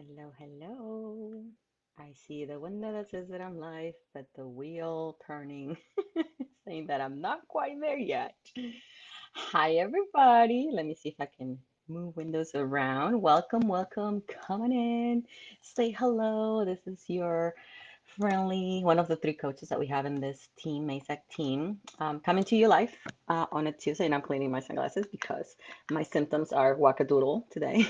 Hello, hello. I see the window that says that I'm live, but the wheel turning saying that I'm not quite there yet. Hi, everybody. Let me see if I can move windows around. Welcome, welcome. Coming in. Say hello. This is your friendly, one of the three coaches that we have in this team, MASAC team, coming to you live on a Tuesday. And I'm cleaning my sunglasses because my symptoms are wackadoodle today.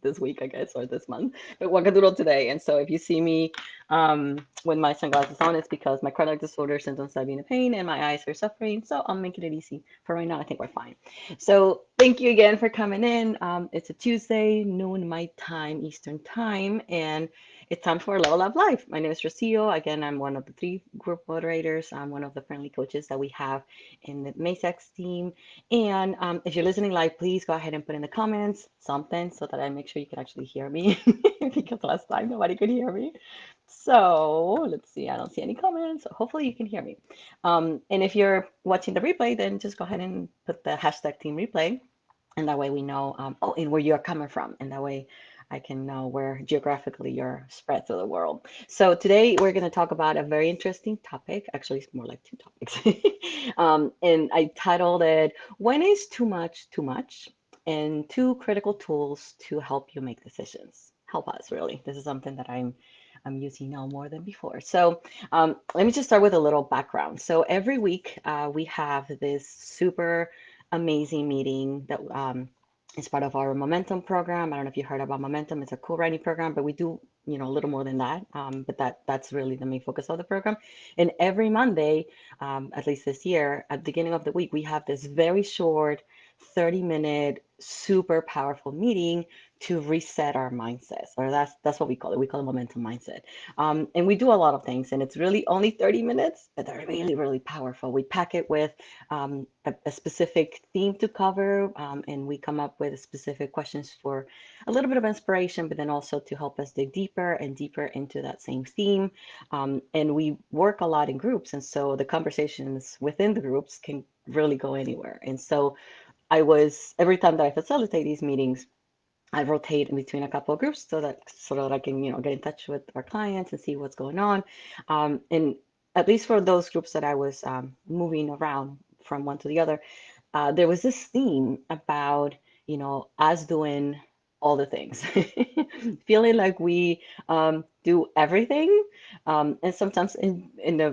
This week, I guess, or this month, but wackadoodle today. And so if you see me with my sunglasses on, it's because my chronic disorder symptoms have been a pain and my eyes are suffering. So I'm making it easy for right now. I think we're fine. So thank you again for coming in. It's a Tuesday, noon my time, Eastern time, and it's time for Level Up Live. My name is Rocio. Again, I'm one of the three group moderators. I'm one of the friendly coaches that we have in the MASEX team. And if you're listening live, please go ahead and put in the comments something so that I make sure you can actually hear me because last time nobody could hear me. So let's see, I don't see any comments. So hopefully you can hear me. And if you're watching the replay, then just go ahead and put the hashtag team replay. And that way we know, and where you're coming from. And that way I can know where geographically you're spread through the world. So today we're going to talk about a very interesting topic. Actually, it's more like two topics. And I titled it, When is Too Much Too Much? And two critical tools to help you make decisions. Help us, really. This is something that I'm using now more than before. So let me just start with a little background. So every week we have this super amazing meeting that is part of our Momentum program. I don't know if you heard about Momentum. It's a cool writing program, but we do, a little more than that. But that's really the main focus of the program. And every Monday, at least this year, at the beginning of the week, we have this very short 30-minute, super powerful meeting to reset our mindsets, or that's what we call it. We call it momentum mindset. And we do a lot of things, and it's really only 30 minutes, but they're really, really powerful. We pack it with a specific theme to cover, and we come up with specific questions for a little bit of inspiration, but then also to help us dig deeper and deeper into that same theme. And we work a lot in groups, and so the conversations within the groups can really go anywhere. And so every time that I facilitate these meetings, I rotate in between a couple of groups so that I can, get in touch with our clients and see what's going on. And at least for those groups that I was moving around from one to the other, there was this theme about, us doing all the things, feeling like we do everything, and sometimes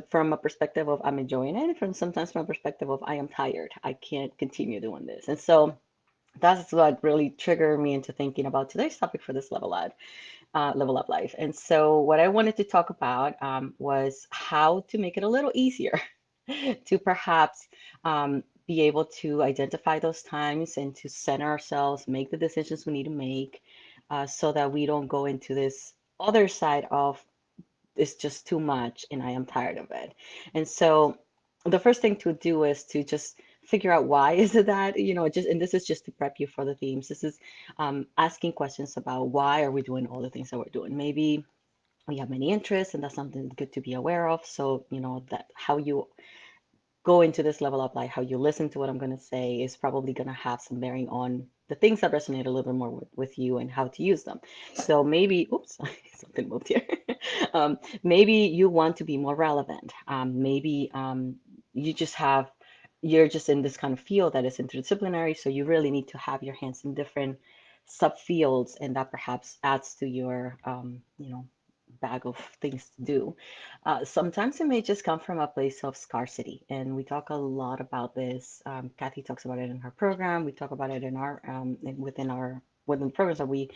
from a perspective of I'm enjoying it, sometimes from a perspective of I am tired, I can't continue doing this, and so that's what really triggered me into thinking about today's topic for this level up life. And so what I wanted to talk about was how to make it a little easier to perhaps be able to identify those times and to center ourselves, make the decisions we need to make, so that we don't go into this other side of it's just too much and I am tired of it. And so the first thing to do is to just figure out why is it that, and this is just to prep you for the themes. This is asking questions about why are we doing all the things that we're doing. Maybe we have many interests and that's something good to be aware of. So, that how you go into this level up, like how you listen to what I'm going to say is probably going to have some bearing on the things that resonate a little bit more with you and how to use them. So maybe, oops, something moved here. Maybe you want to be more relevant. Maybe you just have, you're just in this kind of field that is interdisciplinary. So you really need to have your hands in different subfields, and that perhaps adds to your, bag of things to do. Sometimes it may just come from a place of scarcity, and we talk a lot about this. Kathy talks about it in her program. We talk about it in our within the programs that we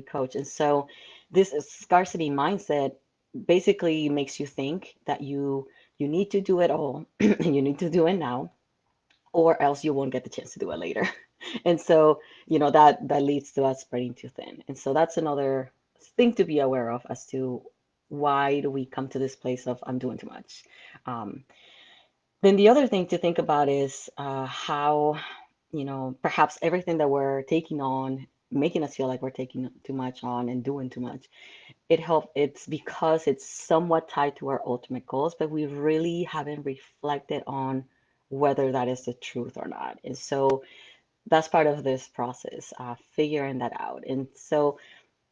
coach. And so this scarcity mindset basically makes you think that you need to do it all and you need to do it now, or else you won't get the chance to do it later. And so, that leads to us spreading too thin. And so that's another thing to be aware of as to why do we come to this place of I'm doing too much. Um, then the other thing to think about is how, perhaps everything that we're taking on, making us feel like we're taking too much on and doing too much, it's because it's somewhat tied to our ultimate goals, but we really haven't reflected on whether that is the truth or not. And so that's part of this process, figuring that out. And so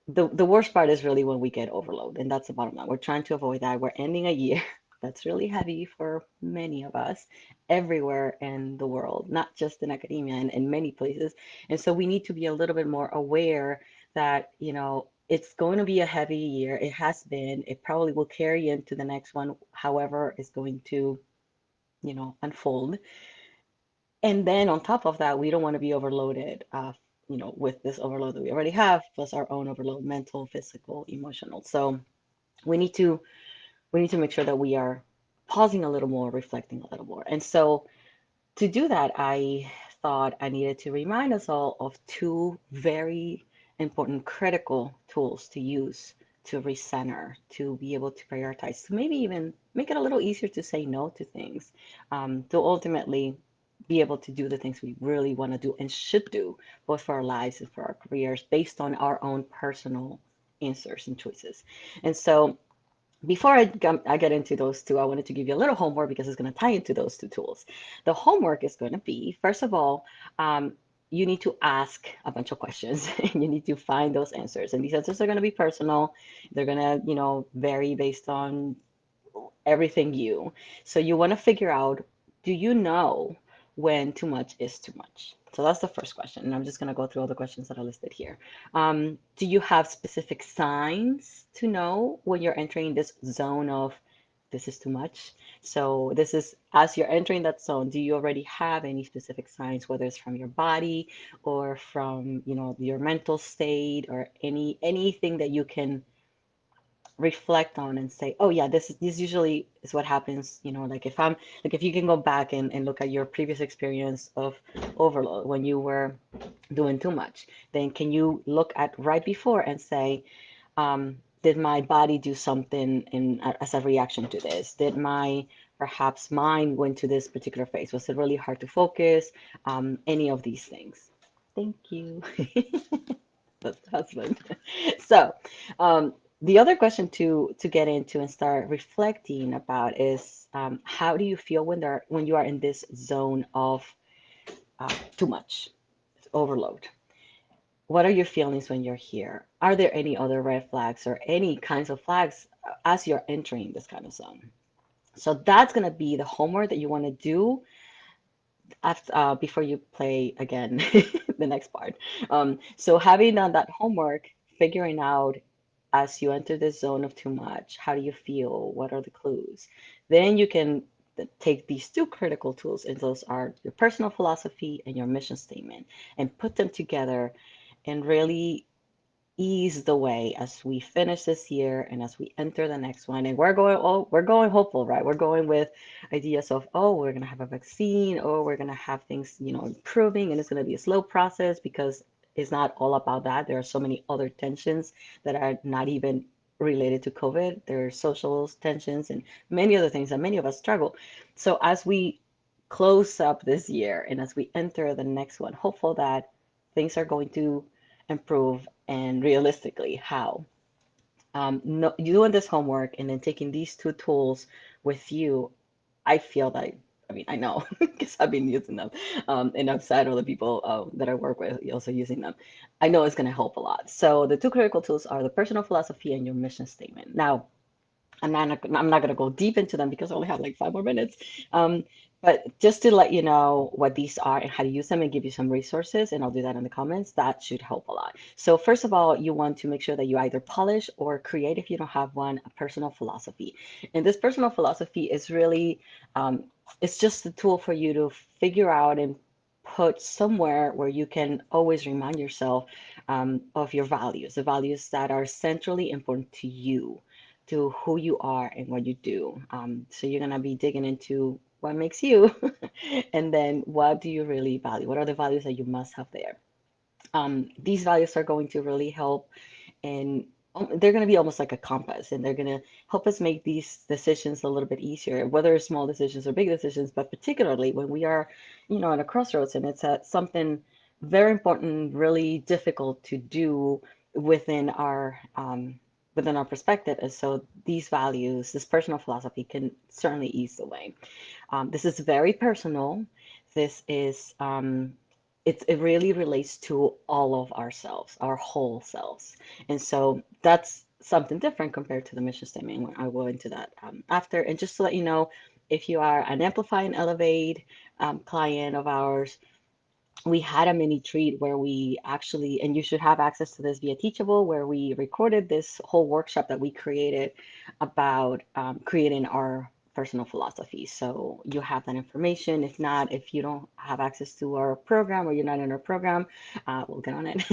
the worst part is really when we get overload, and that's the bottom line. We're trying to avoid that. We're ending a year that's really heavy for many of us everywhere in the world, not just in academia and in many places. And so we need to be a little bit more aware that, it's going to be a heavy year. It has been. It probably will carry into the next one, however, it's going to, unfold. And then on top of that, we don't want to be overloaded, with this overload that we already have, plus our own overload, mental, physical, emotional. So we need to we need to make sure that we are pausing a little more, reflecting a little more. And so to do that, I thought I needed to remind us all of two very important, critical tools to use to recenter, to be able to prioritize, to maybe even make it a little easier to say no to things, to ultimately be able to do the things we really want to do and should do, both for our lives and for our careers, based on our own personal answers and choices. And so before I get into those two, I wanted to give you a little homework because it's going to tie into those two tools. The homework is going to be, first of all, um, you need to ask a bunch of questions and you need to find those answers. And these answers are going to be personal. They're going to, vary based on everything you. So you want to figure out, do you know when too much is too much? So that's the first question. And I'm just going to go through all the questions that are listed here. Do you have specific signs to know when you're entering this zone of this is too much? So this is as you're entering that zone, do you already have any specific signs, whether it's from your body or from, your mental state or anything that you can reflect on and say, oh yeah, this usually is what happens, like if you can go back and look at your previous experience of overload when you were doing too much, then can you look at right before and say, did my body do something as a reaction to this? Did my perhaps mind went to this particular phase? Was it really hard to focus? Any of these things. Thank you. That's the husband. So, the other question to get into and start reflecting about is, how do you feel when you are in this zone of too much overload? What are your feelings when you're here? Are there any other red flags or any kinds of flags as you're entering this kind of zone? So that's going to be the homework that you want to do after, before you play again the next part. So having done that homework, figuring out as you enter this zone of too much, how do you feel? What are the clues? Then you can take these two critical tools, and those are your personal philosophy and your mission statement, and put them together and really ease the way as we finish this year and as we enter the next one. And we're going hopeful, right? We're going with ideas of, oh, we're gonna have a vaccine, or we're gonna have things, improving, and it's gonna be a slow process because it's not all about that. There are so many other tensions that are not even related to COVID. There are social tensions and many other things that many of us struggle. So as we close up this year and as we enter the next one, hopeful that things are going to improve, and realistically how. No, you doing this homework and then taking these two tools with you, I feel that, I mean, I know because I've been using them, and I've seen other people that I work with also using them. I know it's going to help a lot. So the two critical tools are the personal philosophy and your mission statement. Now, I'm not going to go deep into them because I only have like 5 more minutes. Um, but just to let you know what these are and how to use them and give you some resources, and I'll do that in the comments, that should help a lot. So first of all, you want to make sure that you either polish or create, if you don't have one, a personal philosophy. And this personal philosophy is really, it's just a tool for you to figure out and put somewhere where you can always remind yourself, of your values, the values that are centrally important to you, to who you are and what you do. So you're gonna be digging into what makes you, and then what do you really value? What are the values that you must have there? These values are going to really help, and they're going to be almost like a compass, and they're going to help us make these decisions a little bit easier, whether it's small decisions or big decisions, but particularly when we are, at a crossroads and it's at something very important, really difficult to do within our perspective. And so these values, this personal philosophy can certainly ease the way. This is very personal. This is it really relates to all of ourselves, our whole selves. And so that's something different compared to the mission statement. When I go into that after. And just to let you know, if you are an Amplify and Elevate client of ours, we had a mini treat where we actually, and you should have access to this via Teachable, where we recorded this whole workshop that we created about creating our personal philosophy. So you have that information. If not, if you don't have access to our program or you're not in our program, we'll get on it.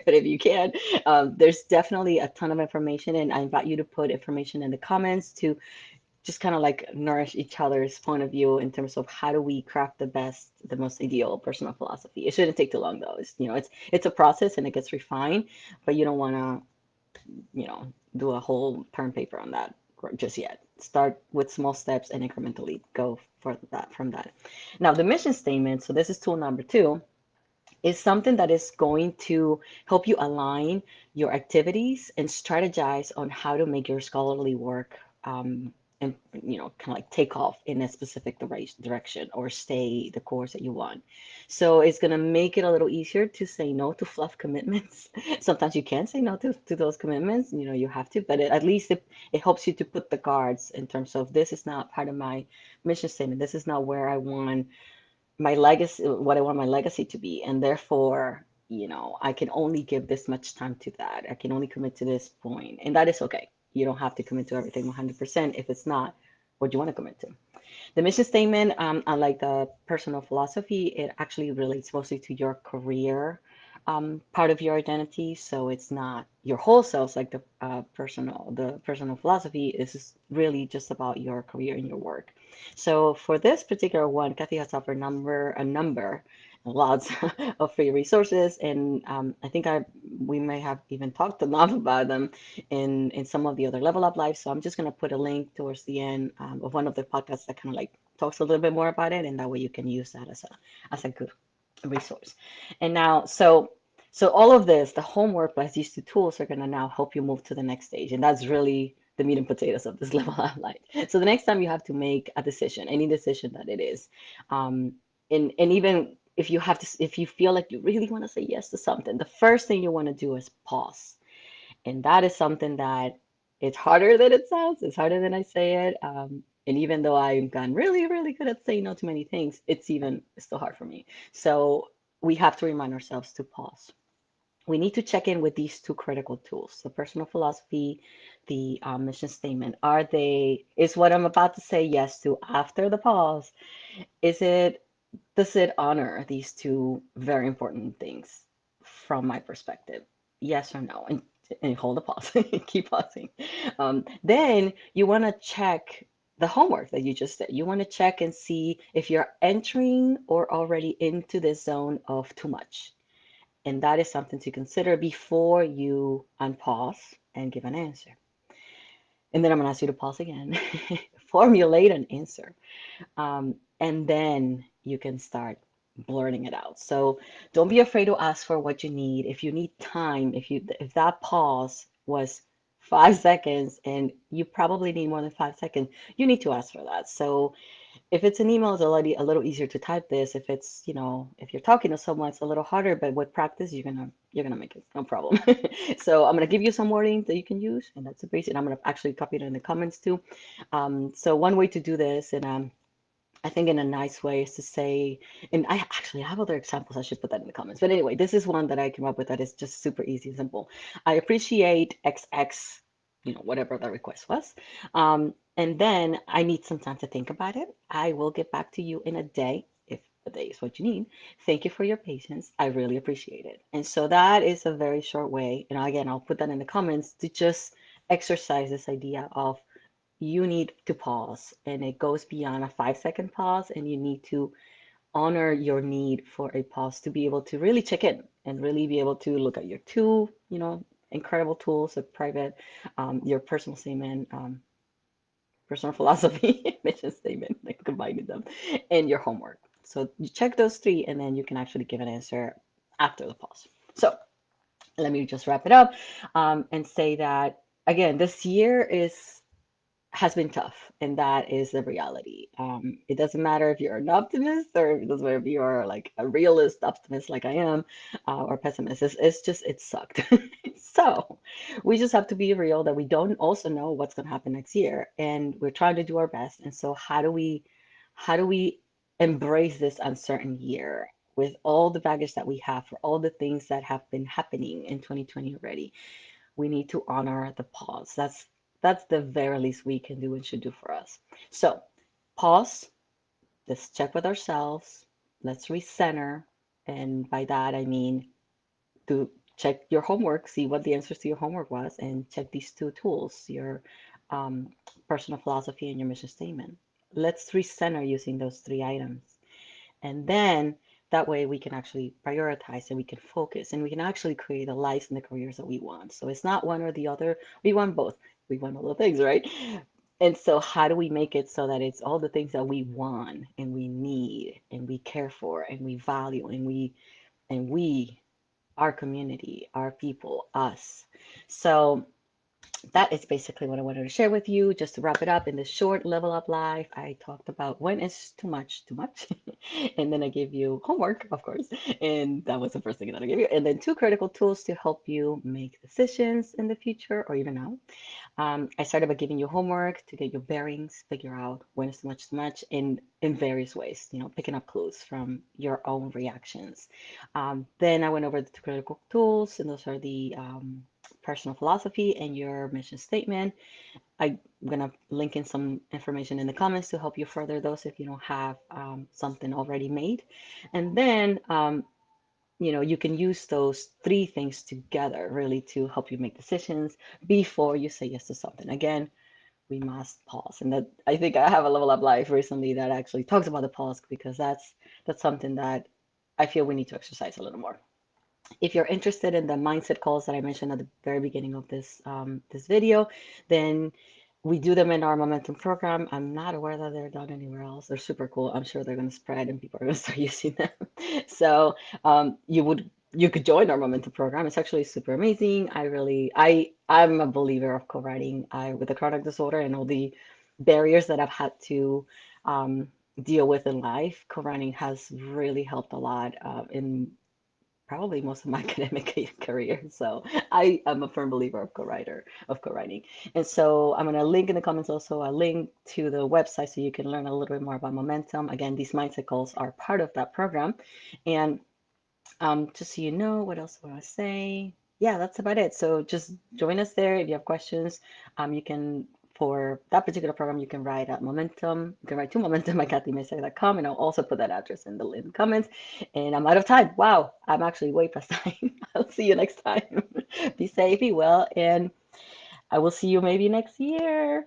But if you can, there's definitely a ton of information, and I invite you to put information in the comments to just kind of like nourish each other's point of view in terms of how do we craft the best, the most ideal personal philosophy. It shouldn't take too long though. It's a process and it gets refined, but you don't want to, do a whole term paper on that just yet. Start with small steps and incrementally go for that from that. Now, the mission statement, so this is tool number two, is something that is going to help you align your activities and strategize on how to make your scholarly work and kind of like take off in a specific direction or stay the course that you want. So it's going to make it a little easier to say no to fluff commitments. Sometimes you can say no to those commitments, you have to, but at least it helps you to put the guards in terms of this is not part of my mission statement. This is not where I want my legacy, what I want my legacy to be, and therefore, I can only give this much time to that. I can only commit to this point, and that is okay. You don't have to commit to everything 100% if it's not what you want to commit to. The mission statement, unlike the personal philosophy, it actually relates mostly to your career part of your identity. So it's not your whole self, like the personal philosophy is really just about your career and your work. So for this particular one, Kathy has offered a number, lots of free resources, and I think we may have even talked enough about them in some of the other Level Up Lives. So I'm just going to put a link towards the end of one of the podcasts that kind of like talks a little bit more about it, and that way you can use that as a good resource. And now, so all of this, the homework plus these two tools are going to now help you move to the next stage, and that's really the meat and potatoes of this Level Up Life. So the next time you have to make a decision, any decision that it is, and even if you feel like you really want to say yes to something, the first thing you want to do is pause. And that is something that it's harder than it sounds. It's harder than I say it. And even though I've gotten really, really good at saying no to many things, it's still hard for me. So we have to remind ourselves to pause. We need to check in with these two critical tools, the personal philosophy, the mission statement. Is what I'm about to say yes to after the pause, is it does it honor these two very important things from my perspective? Yes or no? And hold a pause, keep pausing. Then you want to check the homework that you just did. You want to check and see if you're entering or already into the zone of too much. And that is something to consider before you unpause and give an answer. And then I'm going to ask you to pause again, formulate an answer, and then you can start blurting it out. So don't be afraid to ask for what you need. If you need time, if that pause was 5 seconds and you probably need more than 5 seconds, you need to ask for that. So if it's an email, it's already a little easier to type this. If it's, if you're talking to someone, it's a little harder, but with practice, you're gonna make it, no problem. So I'm gonna give you some wording that you can use, and that's a basic. I'm gonna actually copy it in the comments too. So one way to do this, and I think in a nice way is to say, and I actually have other examples. I should put that in the comments. But anyway, this is one that I came up with that is just super easy and simple. I appreciate XX, whatever the request was. And then I need some time to think about it. I will get back to you in a day if a day is what you need. Thank you for your patience. I really appreciate it. And so that is a very short way. And again, I'll put that in the comments to just exercise this idea of you need to pause, and it goes beyond a 5 second pause, and you need to honor your need for a pause to be able to really check in and really be able to look at your two incredible tools of private, your personal statement, personal philosophy, mission statement, like combining them, and your homework. So you check those three, and then you can actually give an answer after the pause. So let me just wrap it up, and say that again, this year is has been tough, and that is the reality. It doesn't matter if you're an optimist or it doesn't matter if you're like a realist optimist like I am, or pessimist. It's just it sucked. So we just have to be real that we don't also know what's going to happen next year, and we're trying to do our best. And so how do we embrace this uncertain year with all the baggage that we have for all the things that have been happening in 2020 already? We need to honor the pause. That's the very least we can do and should do for us. So pause, let's check with ourselves, let's recenter. And by that I mean to check your homework, see what the answers to your homework was, and check these two tools, your um, personal philosophy and your mission statement. Let's recenter using those three items. And then that way we can actually prioritize and we can focus and we can actually create the lives and the careers that we want. So it's not one or the other. We want both. We want all the things, right? And so how do we make it so that it's all the things that we want and we need and we care for and we value and we our community, our people, us. So that is basically what I wanted to share with you. Just to wrap it up in this short level up live, I talked about when is too much. And then I gave you homework, of course. And that was the first thing that I gave you. And then two critical tools to help you make decisions in the future or even now. I started by giving you homework to get your bearings, figure out when is too much in various ways, picking up clues from your own reactions. Then I went over the two critical tools, and those are the personal philosophy and your mission statement. I'm gonna link in some information in the comments to help you further those if you don't have something already made. And then you can use those three things together really to help you make decisions before you say yes to something. Again, we must pause. And that I think I have a Level Up Live recently that actually talks about the pause because that's something that I feel we need to exercise a little more. If you're interested in the mindset calls that I mentioned at the very beginning of this video, then we do them in our momentum program. I'm not aware that they're done anywhere else. They're super cool. I'm sure they're going to spread and people are going to start using them. So you could join our momentum program. It's actually super amazing. I'm a believer of co-writing. I with the chronic disorder and all the barriers that I've had to deal with in life, co-writing has really helped a lot in probably most of my academic career. So I am a firm believer of co-writing. And so I'm going to link in the comments also a link to the website so you can learn a little bit more about momentum. Again, these mindset goals are part of that program. And just so you know, what else do I want to say? Yeah, that's about it. So just join us there. If you have questions, you can, for that particular program, you can write at Momentum. You can write to Momentum at kathymesa.com, and I'll also put that address in the comments. And I'm out of time. Wow, I'm actually way past time. I'll see you next time. Be safe, be well, and I will see you maybe next year.